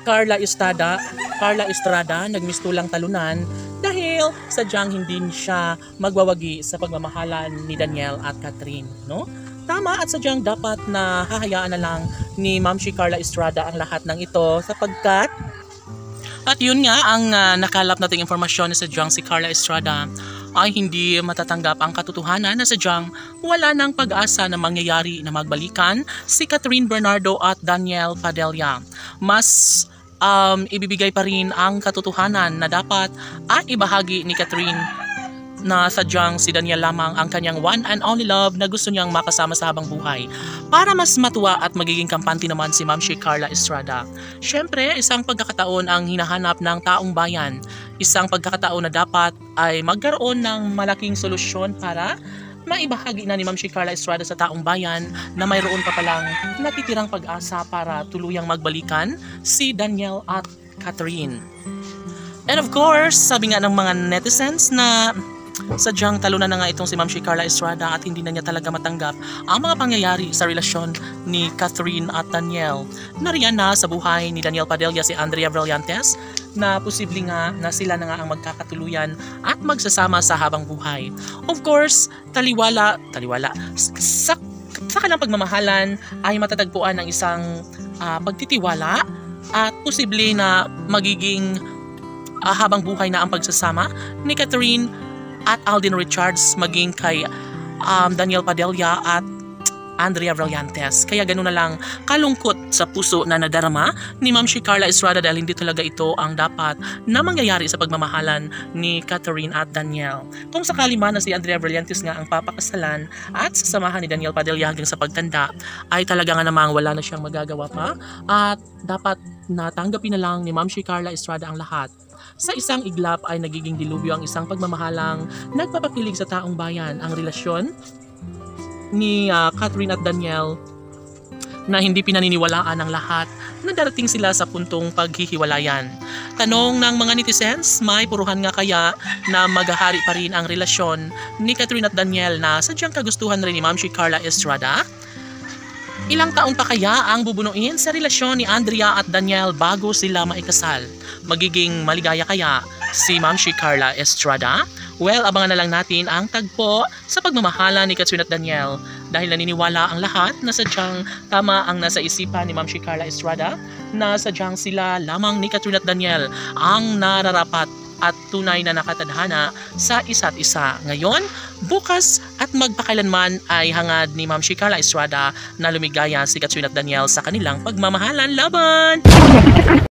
Carla Estrada nagmistulang talunan dahil sadyang hindi siya magwawagi sa pagmamahalan ni Daniel at Catherine, no? Tama, at sadyang dapat na hahayaan na lang ni Ma'am si Carla Estrada ang lahat ng ito sapagkat at yun nga ang nakalap nating informasyon na sadyang si Carla Estrada ay hindi matatanggap ang katotohanan na sadyang wala ng pag-asa na mangyayari na magbalikan si Catherine Bernardo at Daniel Padilla. Mas ibibigay pa rin ang katotohanan na dapat ay ibahagi ni Catherine na sadyang si Daniel lamang ang kanyang one and only love na gusto niyang makasama sa habang buhay. Para mas matuwa at magiging kampante naman si Ma'am si Carla Estrada. Siyempre, isang pagkakataon ang hinahanap ng taong bayan. Isang pagkakataon na dapat ay magkaroon ng malaking solusyon para maibahagi na ni Ma'am si Carla Estrada sa taong bayan na mayroon pa palang natitirang pag-asa para tuluyang magbalikan si Daniel at Catherine. And of course, sabi nga ng mga netizens na sadyang talunan na nga itong si Ma'am si Carla Estrada at hindi na niya talaga matanggap ang mga pangyayari sa relasyon ni Catherine at Daniel. Nariyan na sa buhay ni Daniel Padilla si Andrea Brillantes na posible nga na sila na nga ang magkakatuluyan at magsasama sa habang buhay. Of course, taliwala sa kanilang pagmamahalan ay matatagpuan ng isang pagtitiwala at posible na magiging habang buhay na ang pagsasama ni Catherine at Alden Richards maging kay Daniel Padilla at Andrea Brillantes. Kaya ganoon na lang kalungkot sa puso na nadarama ni Ma'am si Carla Estrada dahil hindi talaga ito ang dapat na mangyayari sa pagmamahalan ni Catherine at Daniel. Kung sakali man na si Andrea Brillantes nga ang papakasalan at sasamahan ni Daniel Padilla hanggang sa pagtanda, ay talaga nga namang wala na siyang magagawa pa at dapat natanggapin na lang ni Ma'am si Carla Estrada ang lahat. Sa isang iglap ay nagiging dilubyo ang isang pagmamahalang nagpapakilig sa taong bayan. Ang relasyon ni Catherine at Daniel na hindi pinaniniwalaan ng lahat na darating sila sa puntong paghihiwalayan. Tanong ng mga netizens, may puruhan nga kaya na maghahari pa rin ang relasyon ni Catherine at Daniel na sadyang kagustuhan rin ni Ma'am si Carla Estrada? Ilang taon pa kaya ang bubunuin sa relasyon ni Andrea at Daniel bago sila maikasal? Magiging maligaya kaya si Ma'am si Carla Estrada? Well, abangan na lang natin ang tagpo sa pagmamahala ni Catherine at Daniel dahil naniniwala ang lahat na sadyang tama ang nasa isipan ni Ma'am si Carla Estrada na sadyang sila lamang ni Catherine at Daniel ang nararapat at tunay na nakatadhana sa isa't isa. Ngayon, bukas at magpakailanman ay hangad ni Ma'am si Carla Estrada na lumigaya si Catherine at Daniel sa kanilang pagmamahalan laban.